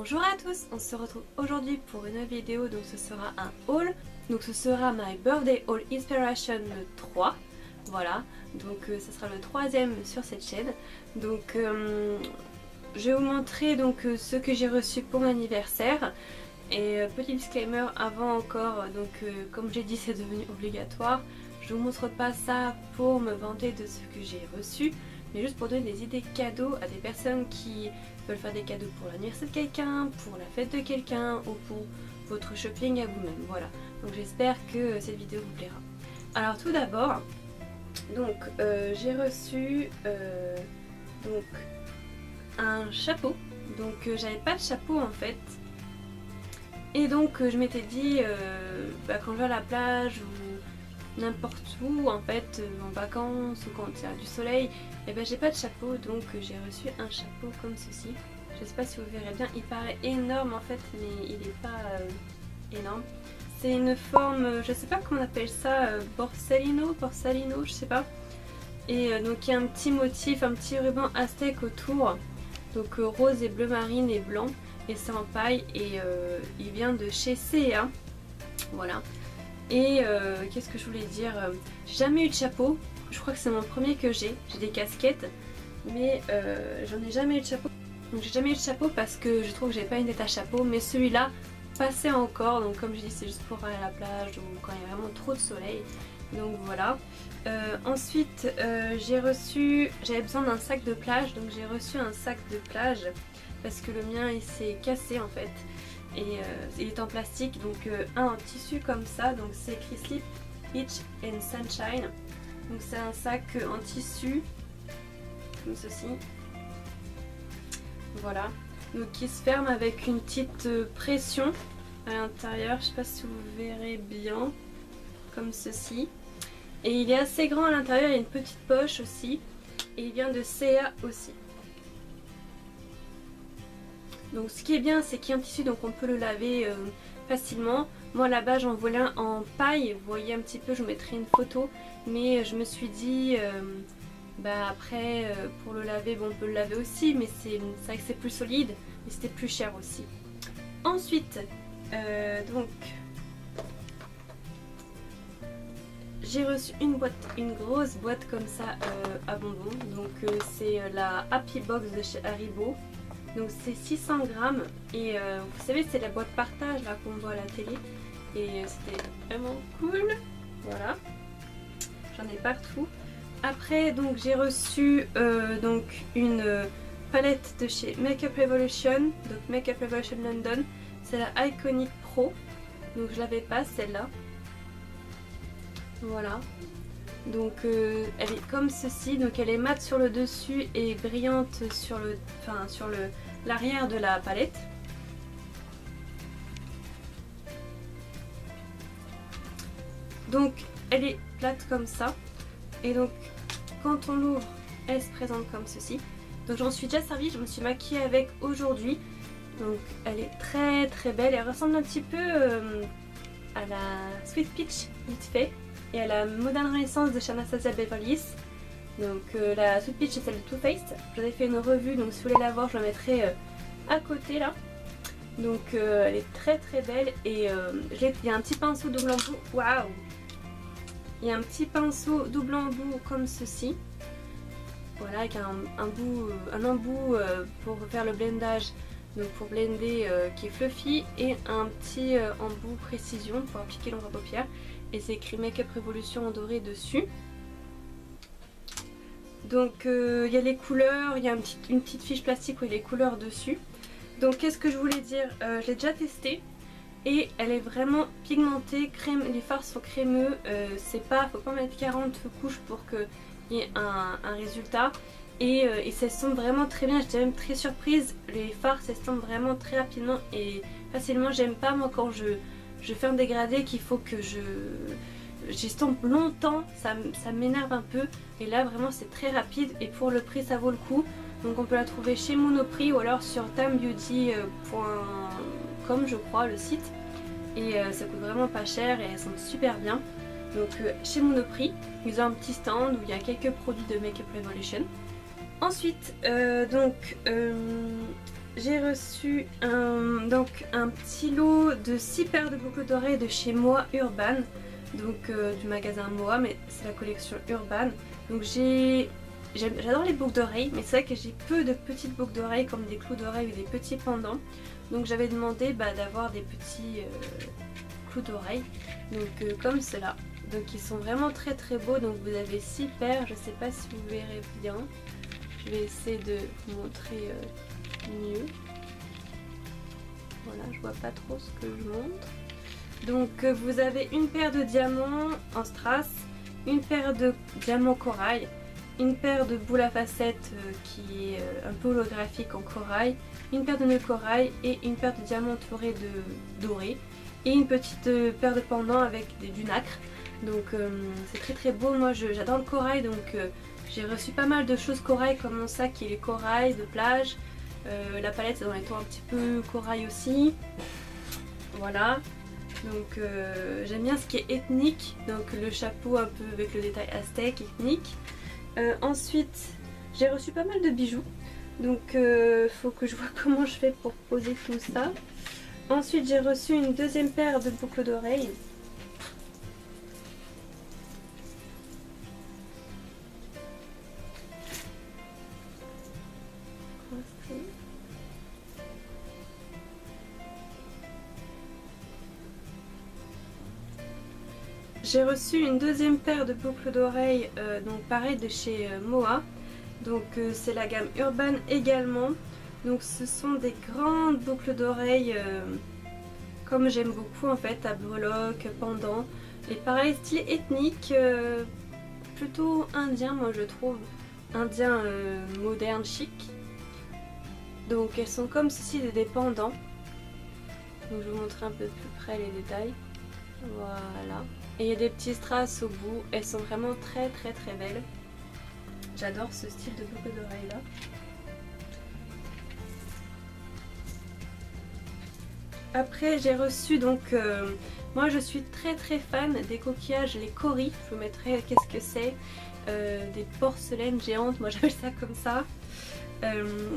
Bonjour à tous, on se retrouve aujourd'hui pour une vidéo, donc ce sera un haul. Donc ce sera My Birthday Haul Inspiration 3. Voilà, donc ce sera le troisième sur cette chaîne. Donc je vais vous montrer donc ce que j'ai reçu pour mon anniversaire. Et petit disclaimer avant encore, donc comme j'ai dit c'est devenu obligatoire. Je vous montre pas ça pour me vanter de ce que j'ai reçu, mais juste pour donner des idées cadeaux à des personnes qui veulent faire des cadeaux pour l'anniversaire de quelqu'un, pour la fête de quelqu'un ou pour votre shopping à vous-même. Voilà, donc j'espère que cette vidéo vous plaira. Alors tout d'abord, donc j'ai reçu donc un chapeau. Donc j'avais pas de chapeau en fait. Et donc je m'étais dit quand je vais à la plage ou n'importe où en fait, en vacances ou quand il y a du soleil, et ben j'ai pas de chapeau, donc j'ai reçu un chapeau comme ceci. Je sais pas si vous verrez bien, il paraît énorme en fait, mais il est pas énorme. C'est une forme, je sais pas comment on appelle ça, borsalino, je sais pas. Et donc il y a un petit motif, un petit ruban aztèque autour, donc rose et bleu marine et blanc. Et c'est en paille et il vient de chez C&A. Voilà. Et qu'est-ce que je voulais dire, j'ai jamais eu de chapeau. Je crois que c'est mon premier que j'ai. J'ai des casquettes, mais j'en ai jamais eu de chapeau. Donc j'ai jamais eu de chapeau parce que je trouve que j'ai pas une tête à chapeau. Mais celui-là passait encore. Donc comme je dis, c'est juste pour aller à la plage ou quand il y a vraiment trop de soleil. Donc voilà. Ensuite j'avais besoin d'un sac de plage. Donc j'ai reçu un sac de plage. Parce que le mien il s'est cassé en fait et il est en plastique, donc un en tissu comme ça, donc c'est écrit Sleep, Beach and Sunshine. Donc c'est un sac en tissu comme ceci, voilà, donc qui se ferme avec une petite pression à l'intérieur, je sais pas si vous verrez bien, comme ceci, et il est assez grand à l'intérieur, il y a une petite poche aussi et il vient de C&A aussi. Donc ce qui est bien, c'est qu'il y a un tissu, donc on peut le laver facilement. Moi là-bas j'en voulais un en paille, vous voyez un petit peu, je vous mettrai une photo. Mais je me suis dit, après pour le laver, bon on peut le laver aussi, mais c'est vrai que c'est plus solide et c'était plus cher aussi. Ensuite, donc j'ai reçu une grosse boîte comme ça à bonbons. Donc c'est la Happy Box de chez Haribo. Donc c'est 600 grammes et vous savez c'est la boîte partage là qu'on voit à la télé et c'était vraiment cool, voilà, j'en ai partout. Après donc j'ai reçu donc une palette de chez Makeup Revolution, donc Makeup Revolution London, c'est la Iconic Pro, donc je l'avais pas celle-là, voilà. Donc elle est comme ceci, donc elle est mate sur le dessus et brillante sur l'arrière de la palette. Donc elle est plate comme ça et donc quand on l'ouvre elle se présente comme ceci. Donc j'en suis déjà servie, je me suis maquillée avec aujourd'hui. Donc elle est très très belle, elle ressemble un petit peu à la Sweet Peach vite fait. Et à la Modern Renaissance de Anastasia Beverly Hills. Donc la Sweet Peach c'est celle de Too Faced. J'en ai fait une revue, donc si vous voulez la voir je la mettrai à côté là. Donc elle est très très belle et il y a un petit pinceau double embout. Waouh! Il y a un petit pinceau double embout comme ceci. Voilà, avec un embout pour faire le blendage, donc pour blender qui est fluffy, et un petit embout précision pour appliquer l'ombre à paupières. Et c'est écrit Makeup Revolution en doré dessus. Donc il y a les couleurs, il y a une petite fiche plastique où il y a les couleurs dessus. Donc qu'est-ce que je voulais dire, je l'ai déjà testé et elle est vraiment pigmentée, les fards sont crémeux, faut pas mettre 40 couches pour qu'il y ait un résultat. Et ça s'estompe vraiment très bien, j'étais même très surprise, les fards s'estompent vraiment très rapidement et facilement. J'aime pas moi quand je fais un dégradé qu'il faut que j'estompe longtemps, ça m'énerve un peu. Et là vraiment c'est très rapide et pour le prix ça vaut le coup. Donc on peut la trouver chez Monoprix ou alors sur timebeauty.com je crois le site. Et ça coûte vraiment pas cher et elles sont super bien. Donc chez Monoprix, ils ont un petit stand où il y a quelques produits de Makeup Revolution. Ensuite j'ai reçu un petit lot de 6 paires de boucles d'oreilles de chez Moa Urban, donc du magasin Moa, mais c'est la collection Urban. Donc j'adore les boucles d'oreilles, mais c'est vrai que j'ai peu de petites boucles d'oreilles comme des clous d'oreilles ou des petits pendants. Donc j'avais demandé d'avoir des petits clous d'oreilles, donc comme cela. Donc ils sont vraiment très très beaux, donc vous avez 6 paires, je sais pas si vous verrez bien. Je vais essayer de vous montrer mieux. Voilà, je vois pas trop ce que je montre. Donc vous avez une paire de diamants en strass, une paire de diamants corail, une paire de boules à facettes qui est un peu holographique en corail, une paire de nœuds corail et une paire de diamants entourés de doré et une petite paire de pendants avec du nacre. Donc c'est très très beau, moi j'adore le corail, donc j'ai reçu pas mal de choses corail comme mon sac qui est corail de plage. La palette c'est dans les tons un petit peu corail aussi. Voilà. Donc j'aime bien ce qui est ethnique, donc le chapeau un peu avec le détail aztèque ethnique. Ensuite j'ai reçu pas mal de bijoux, donc faut que je vois comment je fais pour poser tout ça. Ensuite j'ai reçu une deuxième paire de boucles d'oreilles. J'ai reçu une deuxième paire de boucles d'oreilles, donc pareil de chez Moa. Donc c'est la gamme Urban également. Donc ce sont des grandes boucles d'oreilles comme j'aime beaucoup en fait, à breloques, pendant. Et pareil style ethnique, plutôt indien moi je trouve. Indien moderne chic. Donc elles sont comme ceci des pendants. Donc je vais vous montrer un peu plus près les détails. Voilà. Et il y a des petits strass au bout. Elles sont vraiment très très très belles. J'adore ce style de boucle d'oreilles là. Après j'ai reçu donc... moi je suis très très fan des coquillages, les coris. Je vous mettrai qu'est-ce que c'est. Des porcelaines géantes, moi j'appelle ça comme ça.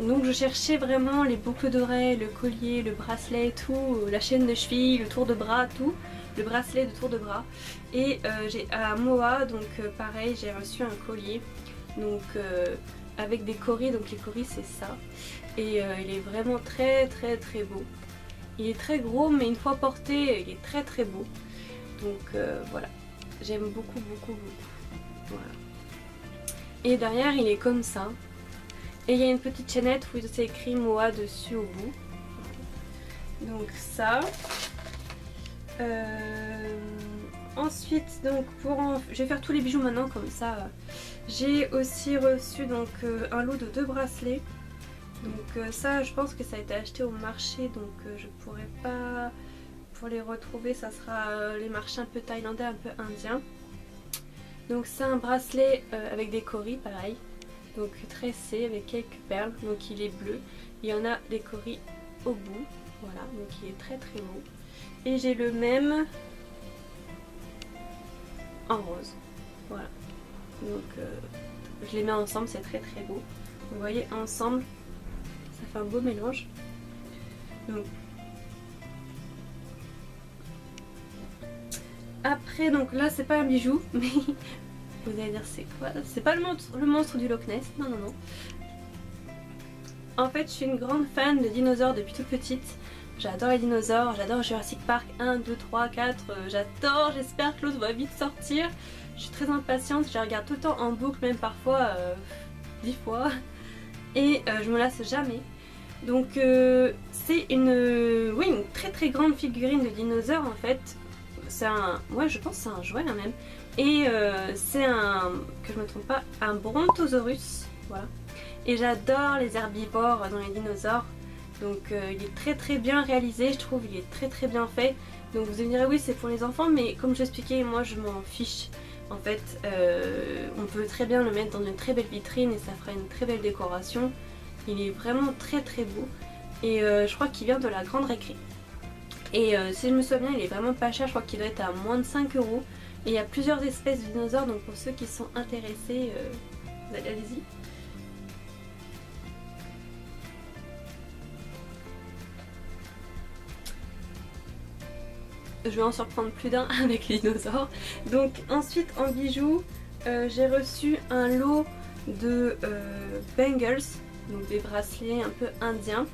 Donc je cherchais vraiment les boucles d'oreilles, le collier, le bracelet, tout, la chaîne de cheville, le tour de bras, tout, le bracelet de tour de bras. Et j'ai à Moa, donc pareil, j'ai reçu un collier, donc avec des coris, donc les coris c'est ça. Et il est vraiment très très très beau. Il est très gros, mais une fois porté, il est très très beau. Donc voilà, j'aime beaucoup beaucoup beaucoup. Voilà. Et derrière il est comme ça. Et il y a une petite chaînette où c'est écrit Moa dessus au bout. Donc ça. Ensuite, donc je vais faire tous les bijoux maintenant comme ça. J'ai aussi reçu donc un lot de 2 bracelets. Donc ça, je pense que ça a été acheté au marché, donc je pourrais pas. Pour les retrouver, ça sera les marchés un peu thaïlandais, un peu indiens. Donc c'est un bracelet avec des coris, pareil. Donc tressé avec quelques perles, donc il est bleu. Il y en a des coris au bout, voilà, donc il est très très beau. Et j'ai le même en rose, voilà. Donc je les mets ensemble, c'est très très beau. Vous voyez, ensemble, ça fait un beau mélange. Donc après, donc là c'est pas un bijou, mais vous allez dire c'est quoi? C'est pas le monstre du Loch Ness, non non non. En fait je suis une grande fan de dinosaures depuis toute petite. J'adore les dinosaures, j'adore Jurassic Park 1, 2, 3, 4, j'adore, j'espère que l'autre va vite sortir. Je suis très impatiente, je les regarde tout le temps en boucle, même parfois 10 fois. Et je me lasse jamais. Donc c'est une très très grande figurine de dinosaure en fait. C'est un... ouais je pense que c'est un jouet là même. Et c'est un... que je me trompe pas, un Brontosaurus. Voilà. Et j'adore les herbivores dans les dinosaures. Donc il est très très bien réalisé, je trouve, il est très très bien fait. Donc vous allez me dire oui c'est pour les enfants, mais comme je l'expliquais, moi je m'en fiche. En fait, on peut très bien le mettre dans une très belle vitrine et ça fera une très belle décoration. Il est vraiment très très beau. Et je crois qu'il vient de la Grande Récré. Et si je me souviens bien, il est vraiment pas cher, je crois qu'il doit être à moins de 5 €. Et il y a plusieurs espèces de dinosaures, donc pour ceux qui sont intéressés, allez-y. je vais en surprendre plus d'un avec les dinosaures. Donc ensuite en bijoux, j'ai reçu un lot de bangles, donc des bracelets un peu indiens.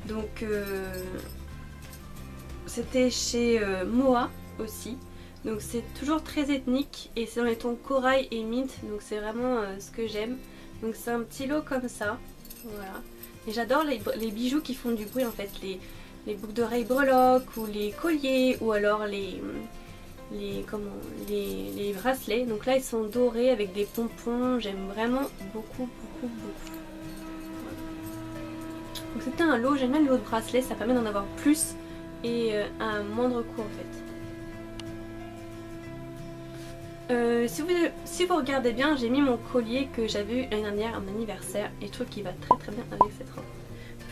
Donc c'était chez Moa aussi. Donc c'est toujours très ethnique et c'est dans les tons corail et mint, donc c'est vraiment ce que j'aime. Donc c'est un petit lot comme ça, voilà. Et j'adore les bijoux qui font du bruit en fait, les boucles d'oreilles breloques ou les colliers ou alors les bracelets. Donc là ils sont dorés avec des pompons, j'aime vraiment beaucoup. Voilà. Donc c'était un lot, j'aime bien le lot de bracelets, ça permet d'en avoir plus et à un moindre coût en fait. Si vous regardez bien, j'ai mis mon collier que j'avais eu l'année dernière à mon anniversaire et je trouve qu'il va très bien avec cette robe.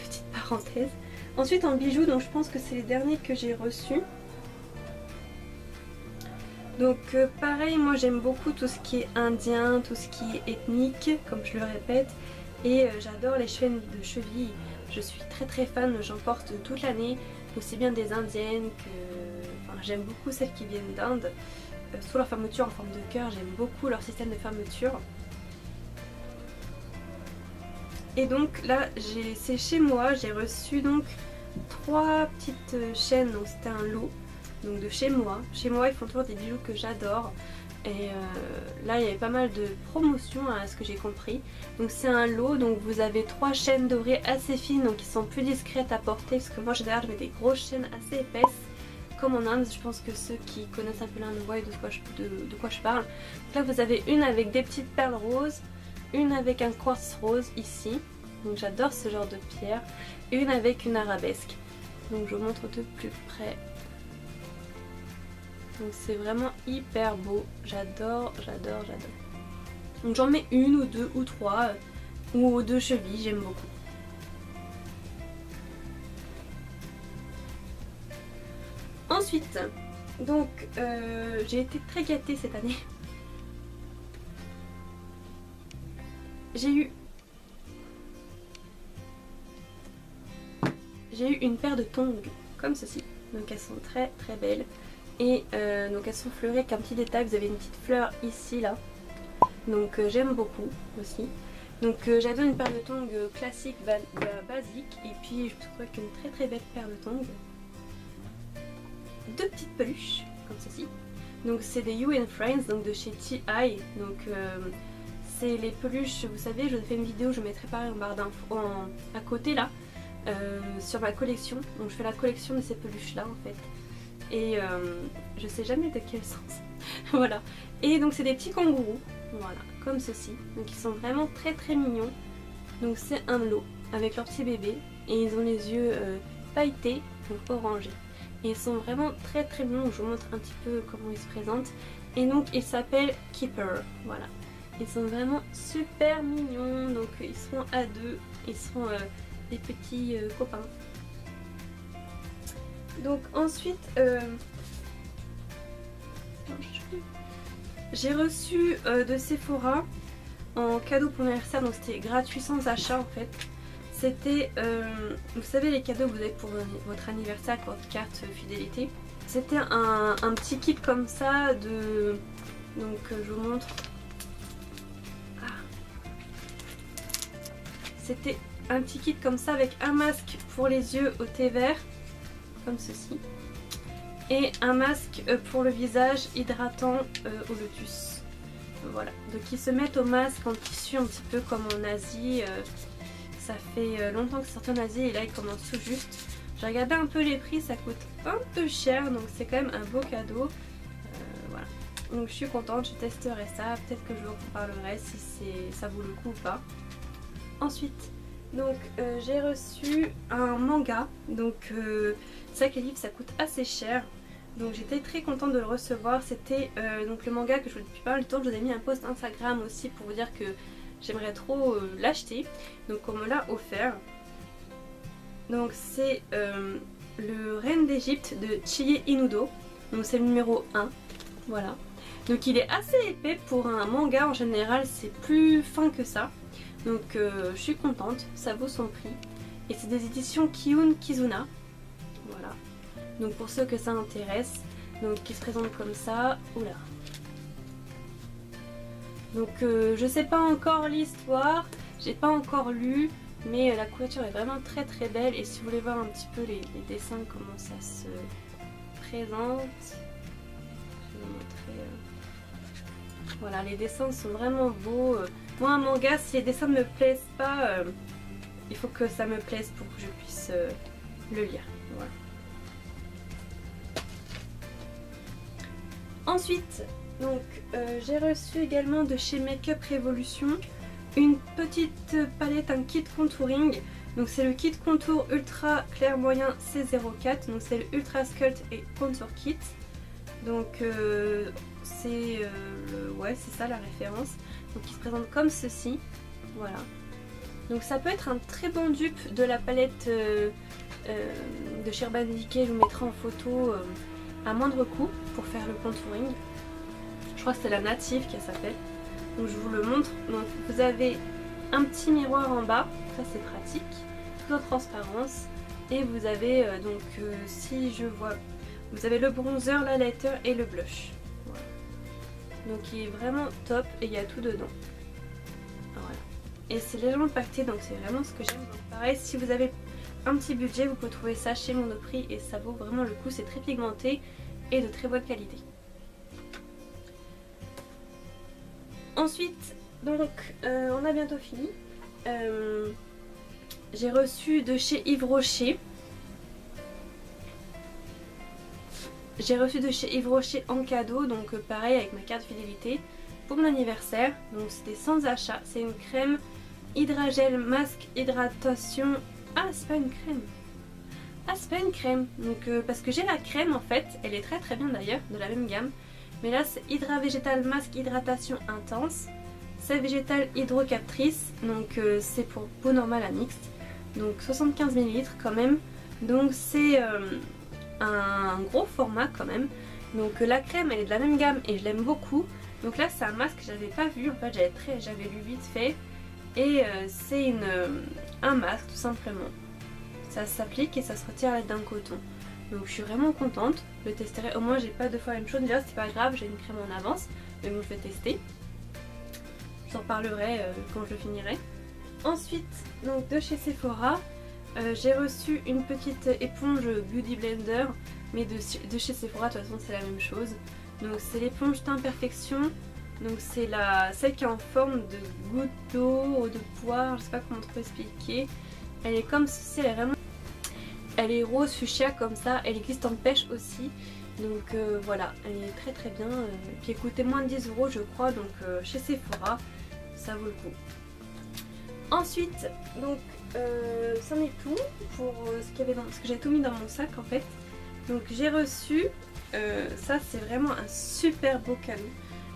Petite parenthèse. Ensuite en bijoux, donc je pense que c'est les derniers que j'ai reçus. Donc pareil, moi j'aime beaucoup tout ce qui est indien, tout ce qui est ethnique, comme je le répète. Et j'adore les chaînes de cheville. Je suis très fan, j'en porte toute l'année, aussi bien des indiennes que... Enfin, j'aime beaucoup celles qui viennent d'Inde. Sous leur fermeture en forme de cœur, j'aime beaucoup leur système de fermeture. Et donc là, c'est chez moi, j'ai reçu donc 3 petites chaînes, donc c'était un lot donc de chez moi. Chez moi, ils font toujours des bijoux que j'adore. Et là, il y avait pas mal de promotions à ce que j'ai compris. Donc c'est un lot, donc vous avez 3 chaînes dorées assez fines, donc qui sont plus discrètes à porter. Parce que moi, généralement, je mets des grosses chaînes assez épaisses. Comme en Inde, je pense que ceux qui connaissent un peu l'Inde voient de quoi je parle. Donc là vous avez une avec des petites perles roses, une avec un quartz rose ici, donc j'adore ce genre de pierre, et une avec une arabesque. Donc je vous montre de plus près. Donc c'est vraiment hyper beau, j'adore. Donc j'en mets une ou deux ou 3 ou 2 chevilles, j'aime beaucoup. Ensuite, donc j'ai été très gâtée cette année. J'ai eu une paire de tongs comme ceci. Donc elles sont très belles. Et donc elles sont fleuries avec un petit détail. Vous avez une petite fleur ici là. Donc j'aime beaucoup aussi. Donc j'avais une paire de tongs classique basique. Et puis je trouve qu'une très belle paire de tongs. 2 petites peluches comme ceci. Donc c'est des You and Friends, donc de chez TI. Donc c'est les peluches, vous savez, je vous ai fait une vidéo, je mettrai pareil en barre d'infos à côté là, sur ma collection. Donc je fais la collection de ces peluches là en fait. Et je sais jamais de quel sens. Voilà. Et donc c'est des petits kangourous, voilà, comme ceci. Donc ils sont vraiment très mignons. Donc c'est un lot avec leur petit bébé. Et ils ont les yeux pailletés, donc orangés. Et ils sont vraiment très mignons, je vous montre un petit peu comment ils se présentent. Et donc ils s'appellent Keeper, voilà. Ils sont vraiment super mignons, donc ils seront à 2, ils seront des petits copains. Donc ensuite, j'ai reçu de Sephora en cadeau pour mon anniversaire, donc c'était gratuit sans achat en fait. C'était, vous savez les cadeaux que vous avez pour votre anniversaire avec votre carte fidélité. C'était un petit kit comme ça de... Donc je vous montre. C'était un petit kit comme ça avec un masque pour les yeux au thé vert, comme ceci. Et un masque pour le visage hydratant au lotus. Voilà, donc ils se mettent au masque en tissu un petit peu comme en Asie. Ça fait longtemps que c'est sorti en Asie et là ils commencent tout juste. J'ai regardé un peu les prix, ça coûte un peu cher donc c'est quand même un beau cadeau. Voilà. Donc je suis contente, je testerai ça, peut-être que je vous reparlerai si ça vaut le coup ou pas. Ensuite, donc j'ai reçu un manga, donc c'est vrai que les livres ça coûte assez cher. Donc j'étais très contente de le recevoir, c'était donc le manga que je vous dis depuis pas mal de temps, je vous ai mis un post Instagram aussi pour vous dire que j'aimerais trop l'acheter, donc on me l'a offert. Donc c'est le Reine d'Égypte de Chie Inudo, donc c'est le numéro 1, voilà. Donc il est assez épais pour un manga, en général c'est plus fin que ça. Donc je suis contente, ça vaut son prix. Et c'est des éditions Kiun Kizuna, voilà. Donc pour ceux que ça intéresse, donc qui se présente comme ça. Oula. Donc je sais pas encore l'histoire, j'ai pas encore lu, mais la couverture est vraiment très très belle. Et si vous voulez voir un petit peu les dessins, comment ça se présente, je vais vous montrer. Voilà, les dessins sont vraiment beaux. Moi un manga, si les dessins ne me plaisent pas, il faut que ça me plaise pour que je puisse le lire. Voilà. Ensuite, donc j'ai reçu également de chez Makeup Revolution une petite palette, un kit contouring. Donc c'est le kit contour ultra clair moyen C04, donc c'est le Ultra Sculpt et Contour Kit. Donc c'est ça la référence. Donc il se présente comme ceci, voilà. Donc ça peut être un très bon dupe de la palette de chez Urban Decay. Je vous mettrai en photo à moindre coût pour faire le contouring. Je crois que c'est la Native qui s'appelle. Donc je vous le montre. Donc vous avez un petit miroir en bas, ça c'est pratique, tout en transparence. Et vous avez si je vois, vous avez le bronzer, l'highlighter et le blush. Voilà. Donc il est vraiment top et il y a tout dedans. Voilà. Et c'est légèrement pacté, donc c'est vraiment ce que j'aime. Donc pareil, si vous avez un petit budget, vous pouvez trouver ça chez Monoprix et ça vaut vraiment le coup. C'est très pigmenté et de très bonne qualité. Ensuite, donc on a bientôt fini. J'ai reçu de chez Yves Rocher. J'ai reçu de chez Yves Rocher en cadeau, donc pareil avec ma carte fidélité pour mon anniversaire. Donc c'était sans achat. C'est une crème Hydragel masque hydratation. Ah, c'est pas une crème. Ah, c'est pas une crème. Donc parce que j'ai la crème en fait, elle est très très bien d'ailleurs, de la même gamme. Mais là c'est Hydra Végétal masque hydratation intense. C'est végétal hydrocaptrice. Donc c'est pour peau normale à mixte. Donc 75 ml quand même. Donc c'est un gros format quand même. Donc la crème elle est de la même gamme et je l'aime beaucoup. Donc là c'est un masque que j'avais pas vu. En fait j'avais lu vite fait. Et c'est un masque tout simplement. Ça s'applique et ça se retire à l'aide d'un coton. Donc je suis vraiment contente, je le testerai. Au moins j'ai pas deux fois la même chose, déjà c'est pas grave, j'ai une crème en avance. Mais bon, je vais tester. Je t'en parlerai quand je le finirai. Ensuite, donc de chez Sephora, j'ai reçu une petite éponge Beauty Blender. Mais de chez Sephora, de toute façon c'est la même chose. Donc c'est l'éponge teint perfection. Donc c'est celle qui est en forme de goutte d'eau ou de poire, je sais pas comment trop expliquer. Elle est comme ceci, elle est rose fuchsia comme ça, elle existe en pêche aussi. Donc voilà, elle est très très bien. Puis elle coûtait moins de 10 € je crois, donc chez Sephora, ça vaut le coup. Ensuite, donc c'en est tout pour ce qu'il y avait parce que j'ai tout mis dans mon sac en fait. Donc j'ai reçu, ça c'est vraiment un super beau cadeau.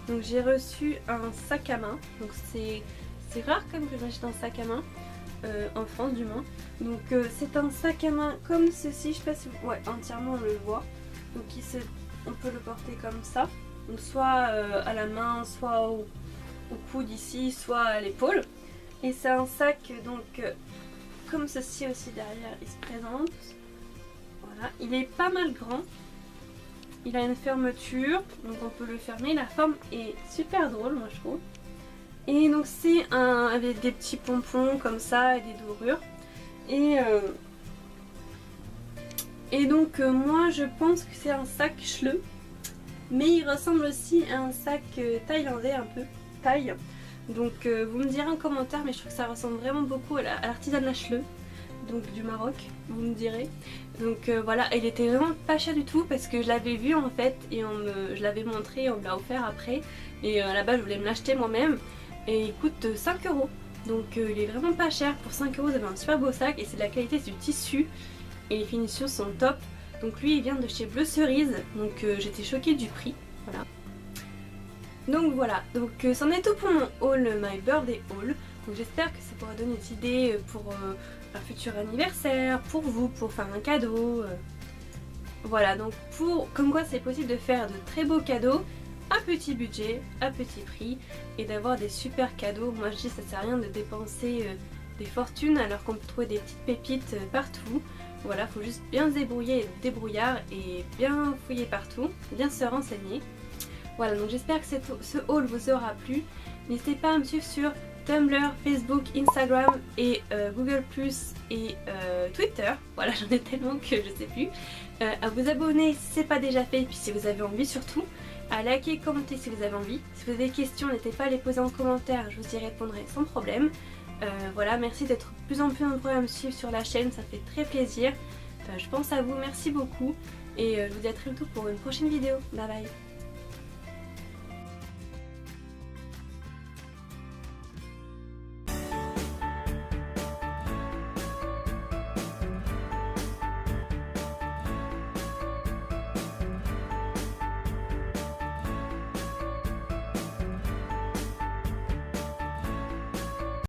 Donc j'ai reçu un sac à main, donc c'est rare quand même que j'achète un sac à main, en France du moins. Donc c'est un sac à main comme ceci, je sais pas si vous... ouais, entièrement on le voit. Donc on peut le porter comme ça, donc soit à la main, soit au coude ici, soit à l'épaule. Et c'est un sac donc comme ceci aussi derrière, il se présente. Voilà, il est pas mal grand. Il a une fermeture, donc on peut le fermer. La forme est super drôle, moi je trouve. Et donc c'est avec des petits pompons comme ça et des dorures. Et donc moi je pense que c'est un sac Schleu. Mais il ressemble aussi à un sac thaïlandais un peu. Thaï. Donc vous me direz en commentaire, mais je trouve que ça ressemble vraiment beaucoup à l'artisanat Schleu. Donc du Maroc, vous me direz. Donc voilà, il était vraiment pas cher du tout parce que je l'avais vu en fait et je l'avais montré et on me l'a offert après. Et là-bas je voulais me l'acheter moi-même et il coûte 5 €. Donc il est vraiment pas cher. Pour 5 € vous avez un super beau sac et c'est de la qualité, c'est du tissu et les finitions sont top. Donc lui il vient de chez Bleu Cerise, donc j'étais choquée du prix, voilà. Donc voilà, donc c'en est tout pour mon haul, My Birthday Haul. Donc j'espère que ça pourra donner des idées pour un futur anniversaire, pour vous, pour faire un cadeau. Voilà, donc comme quoi c'est possible de faire de très beaux cadeaux à petit budget, à petit prix et d'avoir des super cadeaux. Moi je dis ça sert à rien de dépenser des fortunes alors qu'on peut trouver des petites pépites partout. Voilà, faut juste bien se débrouiller et débrouillard et bien fouiller partout, bien se renseigner. Voilà, donc j'espère que ce haul vous aura plu. N'hésitez pas à me suivre sur Tumblr, Facebook, Instagram et Google+, et Twitter. Voilà, j'en ai tellement que je sais plus. À vous abonner si ce n'est pas déjà fait, et puis si vous avez envie surtout. À liker et commenter si vous avez envie. Si vous avez des questions, n'hésitez pas à les poser en commentaire, je vous y répondrai sans problème. Voilà, merci d'être de plus en plus nombreux à me suivre sur la chaîne, ça fait très plaisir. Je pense à vous, merci beaucoup. Et je vous dis à très bientôt pour une prochaine vidéo. Bye bye.